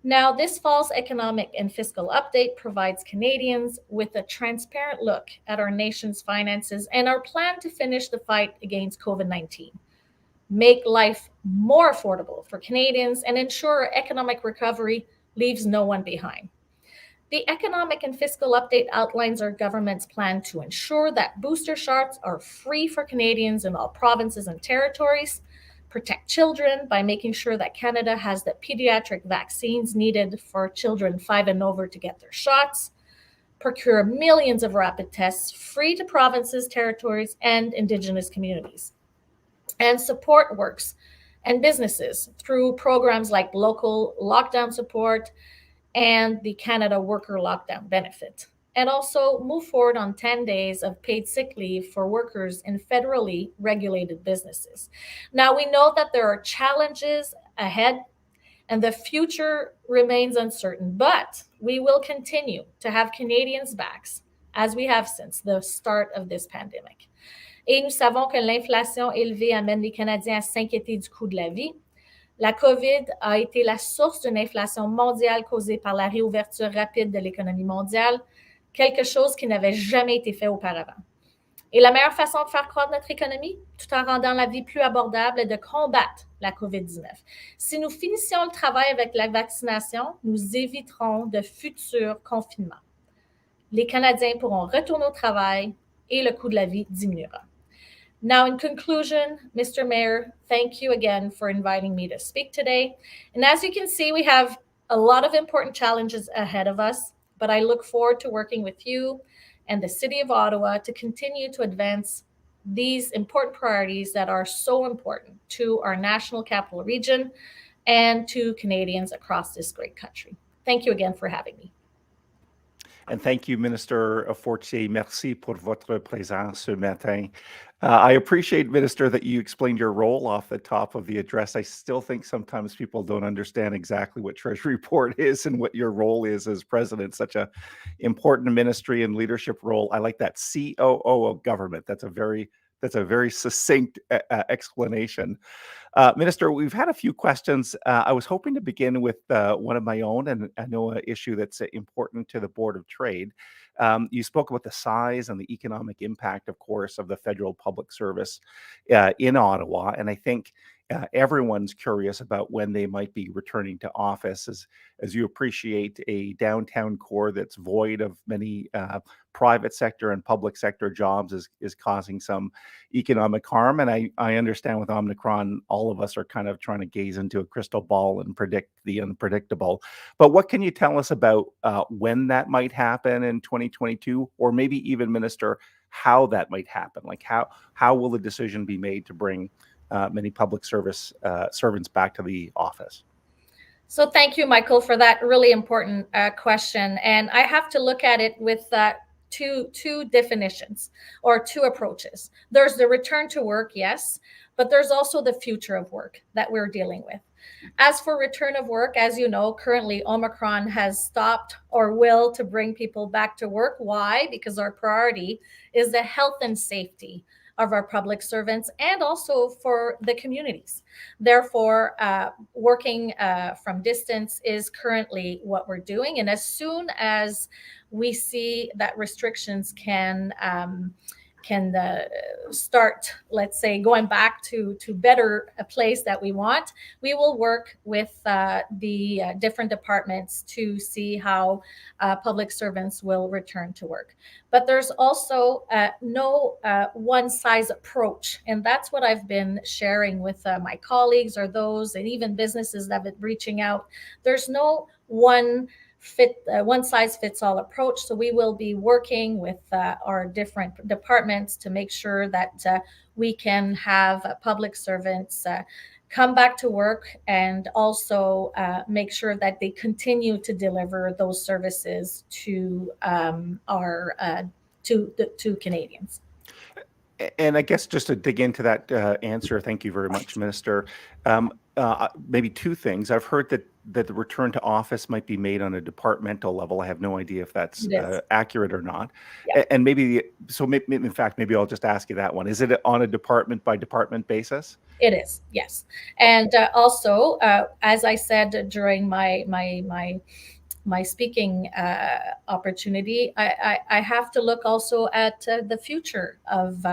Speaker 5: Now, this fall's economic and fiscal update provides Canadians with a transparent look at our nation's finances and our plan to finish the fight against COVID-19. make life more affordable for Canadians, and ensure economic recovery leaves no one behind. The economic and fiscal update outlines our government's plan to ensure that booster shots are free for Canadians in all provinces and territories, protect children by making sure that Canada has the pediatric vaccines needed for children 5 and over to get their shots, procure millions of rapid tests free to provinces, territories, and Indigenous communities, and support works and businesses through programs like local lockdown support and the Canada Worker Lockdown Benefit, and also move forward on 10 days of paid sick leave for workers in federally regulated businesses. Now, we know that there are challenges ahead and the future remains uncertain, but we will continue to have Canadians' backs as we have since the start of this pandemic. Et nous savons que l'inflation élevée amène les Canadiens à s'inquiéter du coût de la vie. La COVID a été la source d'une inflation mondiale causée par la réouverture rapide de l'économie mondiale, quelque chose qui n'avait jamais été fait auparavant. Et la meilleure façon de faire croître notre économie, tout en rendant la vie plus abordable, est de combattre la COVID-19. Si nous finissions le travail avec la vaccination, nous éviterons de futurs confinements. Les Canadiens pourront retourner au travail et le coût de la vie diminuera. Now, in conclusion, Mr. Mayor, thank you again for inviting me to speak today. And as you can see, we have a lot of important challenges ahead of us, but I look forward to working with you and the City of Ottawa to continue to advance these important priorities that are so important to our national capital region and to Canadians across this great country. Thank you again for having me.
Speaker 1: And thank you, Minister Fortier. Merci pour votre présence ce matin. I appreciate, Minister, that you explained your role off the top of the address. I still think sometimes people don't understand exactly what Treasury Board is and what your role is as president. Such a important ministry and leadership role. I like that COO of government. That's a very succinct explanation. Minister, we've had a few questions. I was hoping to begin with one of my own, and I know an issue that's important to the Board of Trade. You spoke about the size and the economic impact, of course, of the federal public service in Ottawa. And I think everyone's curious about when they might be returning to office, as you appreciate a downtown core that's void of many private sector and public sector jobs is causing some economic harm. And I understand with Omicron, all of us are kind of trying to gaze into a crystal ball and predict the unpredictable. But what can you tell us about when that might happen in 2022, or maybe even, Minister, how that might happen? Like how will the decision be made to bring many public service servants back to the office?
Speaker 5: So thank you, Michael, for that really important question. And I have to look at it with two definitions or two approaches. There's the return to work, yes, but there's also the future of work that we're dealing with. As for return of work, as you know, currently Omicron has stopped or will to bring people back to work. Why? Because our priority is the health and safety of our public servants and also for the communities. Therefore, working from distance is currently what we're doing. And as soon as we see that restrictions can start, let's say, going back to better a place that we want, we will work with the different departments to see how public servants will return to work. But there's also no one-size approach. And that's what I've been sharing with my colleagues or those, and even businesses that have been reaching out. There's no one size fits all approach. So we will be working with our different departments to make sure that we can have public servants come back to work and also make sure that they continue to deliver those services to to Canadians.
Speaker 1: And I guess just to dig into that answer, thank you very much, Minister. Maybe two things. I've heard that the return to office might be made on a departmental level. I have no idea if that's accurate or not.
Speaker 5: Yeah.
Speaker 1: And maybe I'll just ask you that one. Is it on a department by department basis?
Speaker 5: It is, yes. And also, as I said during my my speaking opportunity, I have to look also at the future of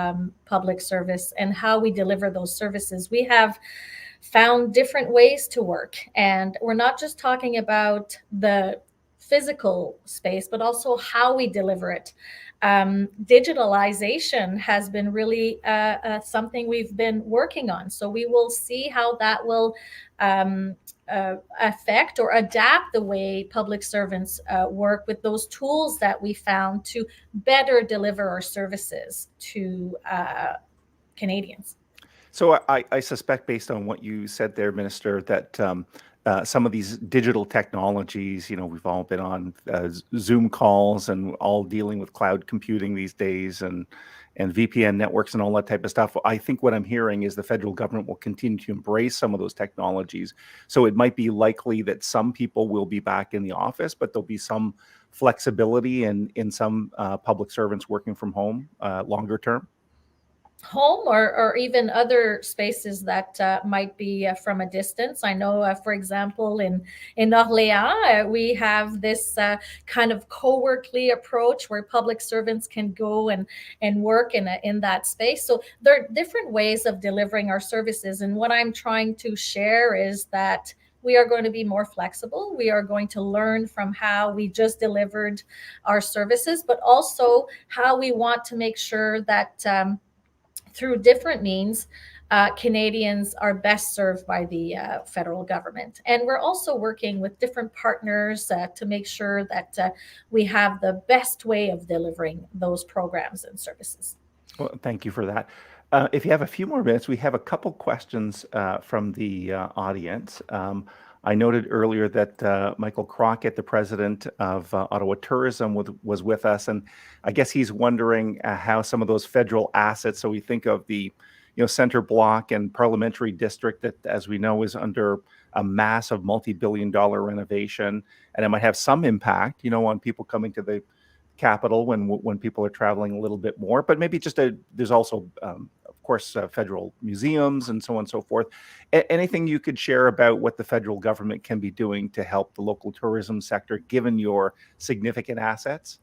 Speaker 5: public service and how we deliver those services. We have found different ways to work, and we're not just talking about the physical space, but also how we deliver it. Digitalization has been really something we've been working on. So we will see how that will affect or adapt the way public servants work with those tools that we found to better deliver our services to Canadians.
Speaker 1: So I suspect, based on what you said there, Minister, that some of these digital technologies, we've all been on Zoom calls and all dealing with cloud computing these days, and VPN networks and all that type of stuff. I think what I'm hearing is the federal government will continue to embrace some of those technologies. So it might be likely that some people will be back in the office, but there'll be some flexibility in some public servants working from home longer term.
Speaker 5: Home or even other spaces that might be from a distance. I know, for example, in Orléans, we have this kind of co-workly approach where public servants can go and work in that space. So there are different ways of delivering our services. And what I'm trying to share is that we are going to be more flexible. We are going to learn from how we just delivered our services, but also how we want to make sure that through different means, Canadians are best served by the federal government. And we're also working with different partners to make sure that we have the best way of delivering those programs and services.
Speaker 1: Well, thank you for that. If you have a few more minutes, we have a couple questions from the audience. I noted earlier that Michael Crockett, the president of Ottawa Tourism, was with us, and I guess he's wondering how some of those federal assets. So we think of the, Centre Block and Parliamentary District that, as we know, is under a massive multi-billion-dollar renovation, and it might have some impact, on people coming to the capital when people are traveling a little bit more. But maybe there's also of course, federal museums and so on and so forth. Anything you could share about what the federal government can be doing to help the local tourism sector, given your significant assets?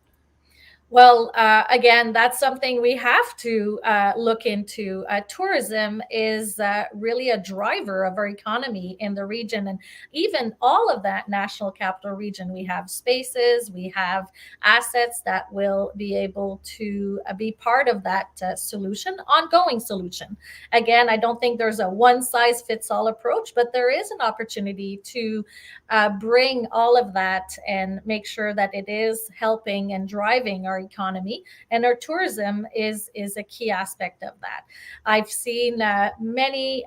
Speaker 5: Well, again, that's something we have to look into. Tourism is really a driver of our economy in the region, and even all of that national capital region. We have spaces, we have assets that will be able to be part of that solution, ongoing solution. Again, I don't think there's a one-size-fits-all approach, but there is an opportunity to bring all of that and make sure that it is helping and driving our economy, and our tourism is a key aspect of that. I've seen many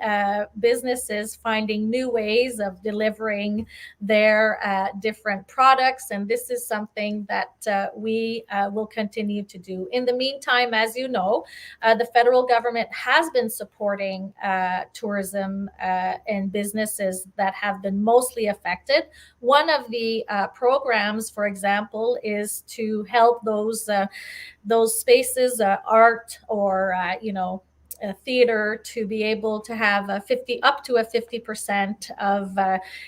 Speaker 5: businesses finding new ways of delivering their different products, and this is something that we will continue to do. In the meantime, as you know, the federal government has been supporting tourism and businesses that have been mostly affected. One of the programs, for example, is to help those spaces, art or a theater, to be able to have up to a 50% of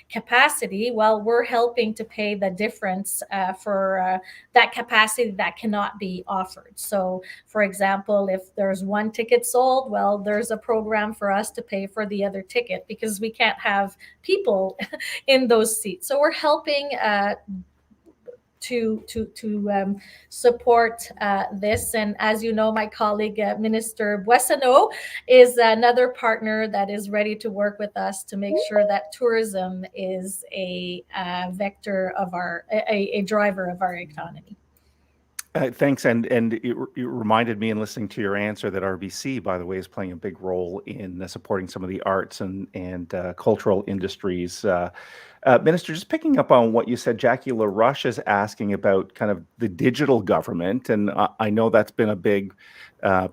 Speaker 5: capacity, while we're helping to pay the difference for that capacity that cannot be offered. So, for example, if there's one ticket sold, well, there's a program for us to pay for the other ticket because we can't have people in those seats. So we're helping to support this. And as you know, my colleague, Minister Boissonnault, is another partner that is ready to work with us to make sure that tourism is a vector of a driver of our economy.
Speaker 1: Thanks. And it reminded me in listening to your answer that RBC, by the way, is playing a big role in supporting some of the arts and cultural industries. Minister, just picking up on what you said, Jackie LaRush is asking about kind of the digital government. And I know that's been a big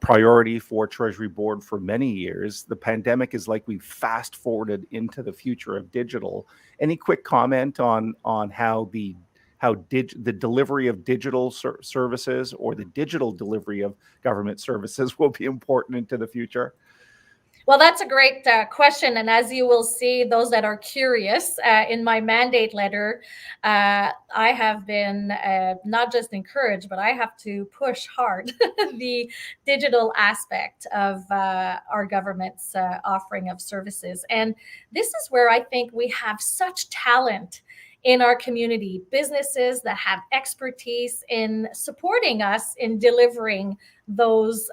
Speaker 1: priority for Treasury Board for many years. The pandemic is like we fast forwarded into the future of digital. Any quick comment on how the delivery of digital services or the digital delivery of government services will be important into the future?
Speaker 5: Well, that's a great question. And as you will see, those that are curious, in my mandate letter, I have been not just encouraged, but I have to push hard the digital aspect of our government's offering of services. And this is where I think we have such talent in our community, businesses that have expertise in supporting us in delivering those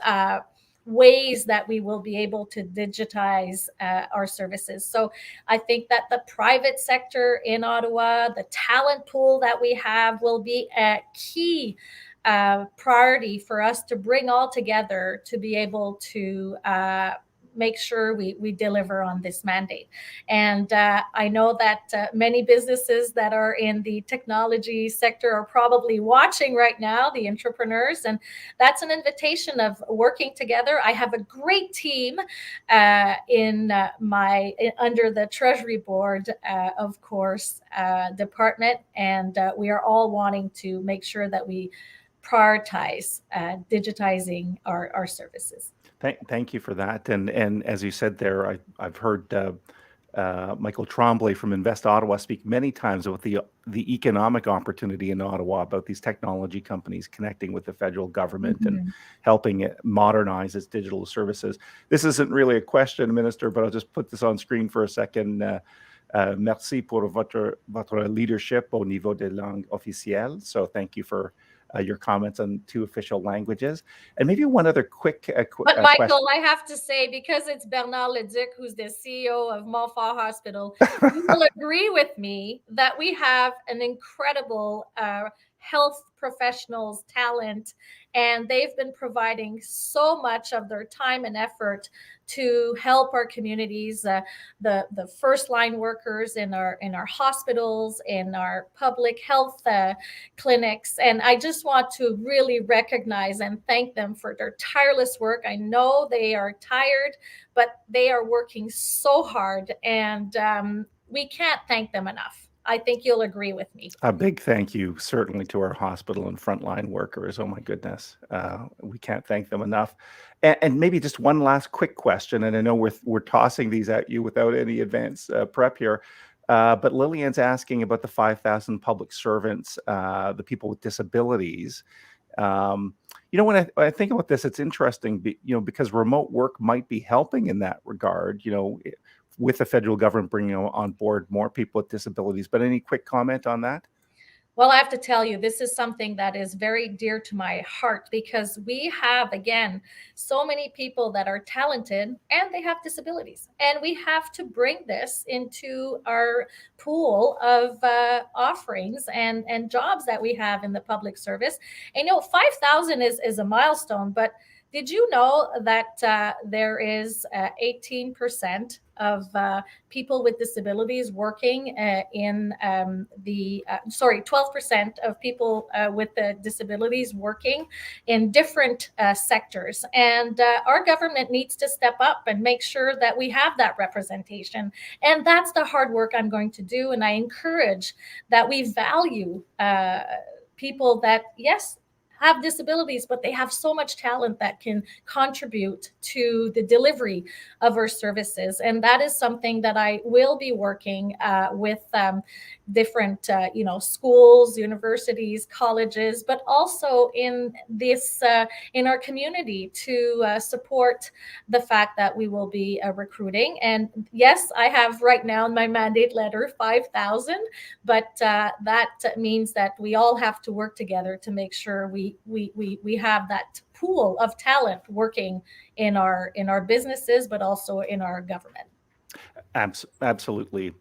Speaker 5: ways that we will be able to digitize our services. So I think that the private sector in Ottawa, the talent pool that we have, will be a key priority for us to bring all together to be able to make sure we deliver on this mandate. And I know that many businesses that are in the technology sector are probably watching right now, the entrepreneurs, and that's an invitation of working together. I have a great team under the Treasury Board, of course, department, and we are all wanting to make sure that we prioritize digitizing our services.
Speaker 1: Thank you for that. And as you said there, I've heard Michael Tremblay from Invest Ottawa speak many times about the economic opportunity in Ottawa, about these technology companies connecting with the federal government and helping it modernize its digital services. This isn't really a question, Minister, but I'll just put this on screen for a second. Merci pour votre leadership au niveau des langues officielles. So thank you for your comments on 2 official languages. And maybe one other quick
Speaker 5: But Michael,
Speaker 1: question.
Speaker 5: I have to say, because it's Bernard Leduc, who's the CEO of Montfort Hospital, you will agree with me that we have an incredible health professionals talent, and they've been providing so much of their time and effort to help our communities, the first line workers in our hospitals, in our public health clinics. And I just want to really recognize and thank them for their tireless work. I know they are tired, but they are working so hard, and we can't thank them enough. I think you'll agree with me.
Speaker 1: A big thank you, certainly, to our hospital and frontline workers. Oh my goodness, we can't thank them enough. And maybe just one last quick question, and I know we're tossing these at you without any advance prep here, but Lillian's asking about the 5,000 public servants, the people with disabilities. When I think about this, it's interesting, because remote work might be helping in that regard, with the federal government bringing on board more people with disabilities. But any quick comment on that?
Speaker 5: Well, I have to tell you, this is something that is very dear to my heart, because we have, again, so many people that are talented and they have disabilities. And we have to bring this into our pool of offerings and jobs that we have in the public service. And 5,000 is a milestone, but did you know that there is 18% of people with disabilities working in 12% of people with disabilities working in different sectors. And our government needs to step up and make sure that we have that representation. And that's the hard work I'm going to do. And I encourage that we value people that, yes, have disabilities, but they have so much talent that can contribute to the delivery of our services. And that is something that I will be working with different, schools, universities, colleges, but also in our community to support the fact that we will be recruiting. And yes, I have right now in my mandate letter 5,000, but that means that we all have to work together to make sure we have that pool of talent working in our businesses, but also in our government.
Speaker 1: Absolutely.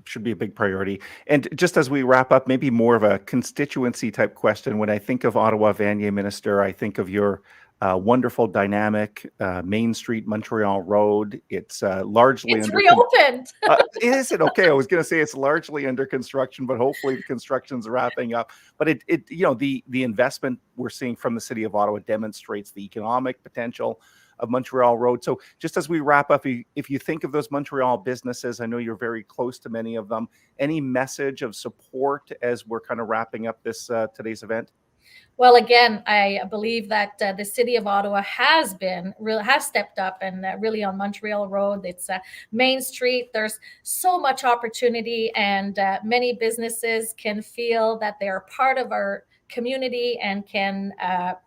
Speaker 1: Should be a big priority. And just as we wrap up, maybe more of a constituency type question. When I think of Ottawa-Vanier, Minister, I think of your wonderful, dynamic Main Street, Montreal Road. It's largely
Speaker 5: reopened.
Speaker 1: Is it? Okay, I was going to say it's largely under construction, but hopefully the construction's wrapping up. But the investment we're seeing from the City of Ottawa demonstrates the economic potential of Montreal Road. So just as we wrap up, if you think of those Montreal businesses, I know you're very close to many of them, any message of support as we're kind of wrapping up this today's event?
Speaker 5: Well, again, I believe that the city of Ottawa has stepped up, and really on Montreal Road, it's Main Street. There's so much opportunity, and many businesses can feel that they are part of our community and can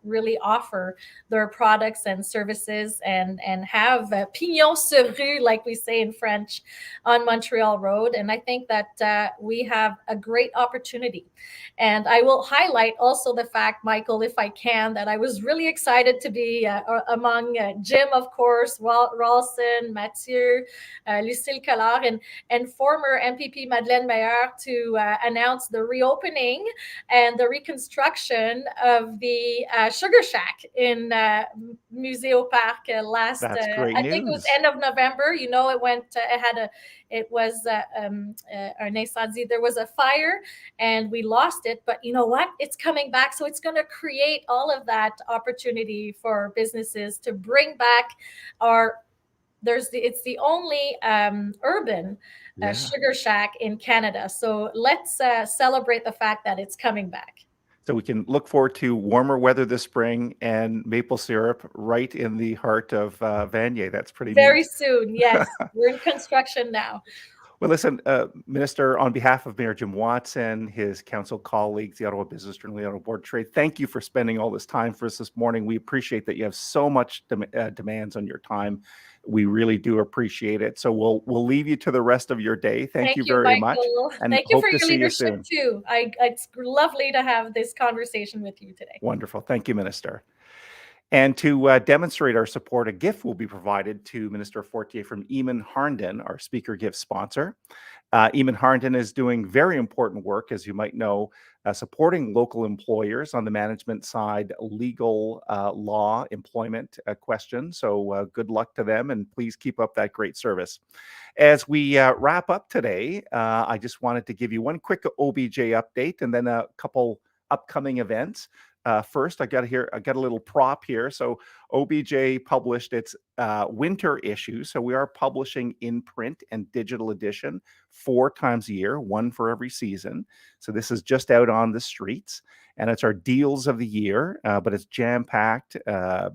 Speaker 5: really offer their products and services and have pignon sur rue, like we say in French, on Montreal Road. And I think that we have a great opportunity. And I will highlight also the fact, Michael, if I can, that I was really excited to be among Jim, of course, Ralston, Mathieu, Lucille Collard, and former MPP Madeleine Meilleur to announce the reopening and the reconstruction of the Sugar Shack in Museo Park last.
Speaker 1: That's great
Speaker 5: I think it was
Speaker 1: news.
Speaker 5: end of November. You know, it went. It was un incendie. There was a fire, and we lost it. But you know what? It's coming back, so it's going to create all of that opportunity for businesses to bring back our. It's the only urban Sugar Shack in Canada. So let's celebrate the fact that it's coming back.
Speaker 1: So we can look forward to warmer weather this spring and maple syrup right in the heart of Vanier. That's pretty
Speaker 5: Very
Speaker 1: neat.
Speaker 5: soon, yes. We're in construction now.
Speaker 1: Well, listen, Minister, on behalf of Mayor Jim Watson, his council colleagues, the Ottawa Business Journal, the Ottawa Board of Trade, thank you for spending all this time for us this morning. We appreciate that you have so much demands on your time. We really do appreciate it. So we'll leave you to the rest of your day. Thank you very much.
Speaker 5: And thank you for your leadership too. It's lovely to have this conversation with you today.
Speaker 1: Wonderful. Thank you, Minister. And to demonstrate our support, a gift will be provided to Minister Fortier from Eamon Harnden, our speaker gift sponsor. Eamon Harnden is doing very important work, as you might know, supporting local employers on the management side, legal, law, employment questions. So good luck to them, and please keep up that great service. As we wrap up today, I just wanted to give you one quick OBJ update and then a couple upcoming events. First, I got a little prop here. So OBJ published its winter issue. So we are publishing in print and digital edition 4 times a year, one for every season. So this is just out on the streets, and it's our deals of the year, but it's jam-packed,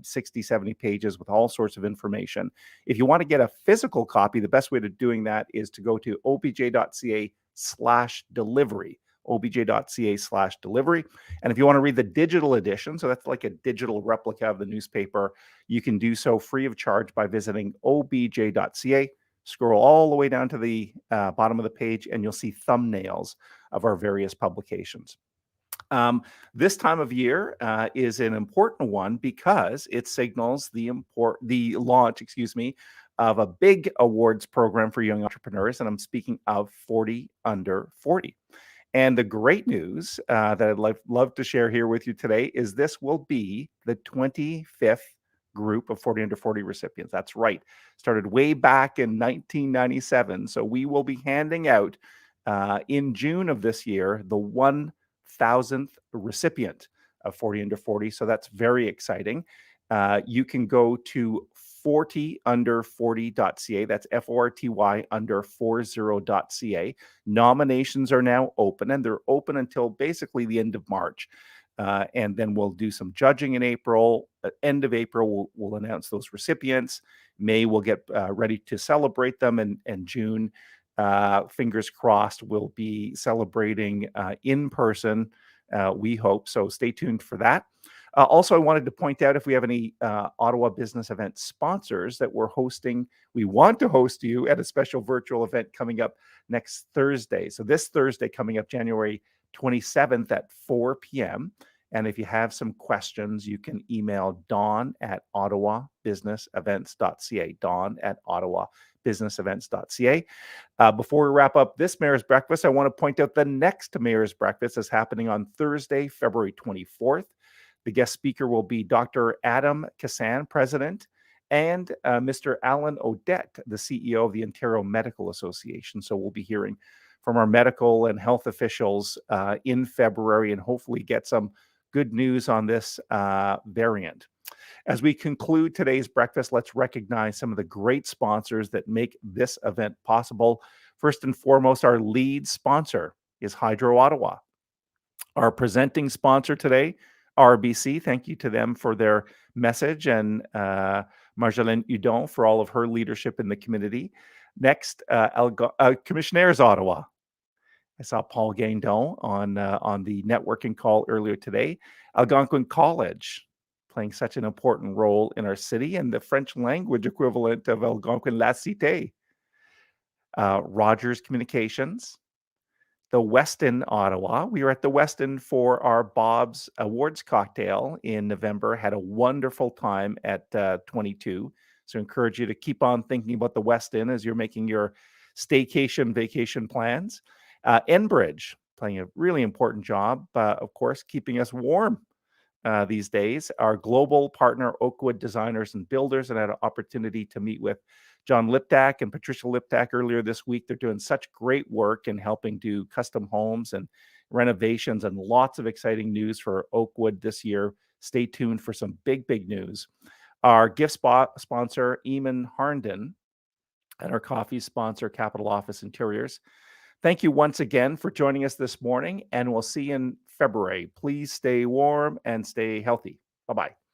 Speaker 1: 60, 70 pages with all sorts of information. If you want to get a physical copy, the best way to doing that is to go to obj.ca/delivery. obj.ca/delivery. And if you want to read the digital edition, so that's like a digital replica of the newspaper, you can do so free of charge by visiting obj.ca. Scroll all the way down to the bottom of the page, and you'll see thumbnails of our various publications. This time of year is an important one because it signals the launch, of a big awards program for young entrepreneurs, and I'm speaking of 40 Under 40. And the great news that I'd love to share here with you today is this will be the 25th group of 40 Under 40 recipients. That's right. Started way back in 1997. So we will be handing out in June of this year the 1,000th recipient of 40 Under 40. So that's very exciting. You can go to 40under40.ca. That's FORTY under 40.ca. Nominations are now open, and they're open until basically the end of March. And then we'll do some judging in April. At end of April, we'll announce those recipients. May, we'll get ready to celebrate them. And June, fingers crossed, we'll be celebrating in person, we hope. So stay tuned for that. Also, I wanted to point out if we have any Ottawa business event sponsors that we're hosting, we want to host you at a special virtual event coming up next Thursday. So this Thursday coming up, January 27th at 4 p.m. And if you have some questions, you can email dawn@ottawabusinessevents.ca, dawn@ottawabusinessevents.ca. Before we wrap up this Mayor's Breakfast, I want to point out the next Mayor's Breakfast is happening on Thursday, February 24th. The guest speaker will be Dr. Adam Kassan, President, and Mr. Alan Odette, the CEO of the Ontario Medical Association. So we'll be hearing from our medical and health officials in February and hopefully get some good news on this variant. As we conclude today's breakfast, let's recognize some of the great sponsors that make this event possible. First and foremost, our lead sponsor is Hydro Ottawa. Our presenting sponsor today, RBC, thank you to them for their message, and Marjolaine Hudon for all of her leadership in the community. Next, Commissionaires Ottawa. I saw Paul Guindon on the networking call earlier today. Algonquin College, playing such an important role in our city, and the French language equivalent of Algonquin La Cité. Rogers Communications, the Westin Ottawa. We were at the Westin for our Bob's Awards cocktail in November, had a wonderful time at 22. So encourage you to keep on thinking about the Westin as you're making your staycation vacation plans. Enbridge, playing a really important job, of course, keeping us warm these days. Our global partner, Oakwood Designers and Builders, and I had an opportunity to meet with John Liptak and Patricia Liptak earlier this week. They're doing such great work in helping do custom homes and renovations, and lots of exciting news for Oakwood this year. Stay tuned for some big news. Our gift sponsor, Eamon Harnden, and our coffee sponsor, Capital Office Interiors. Thank you once again for joining us this morning, and we'll see you in February. Please stay warm and stay healthy. Bye-bye.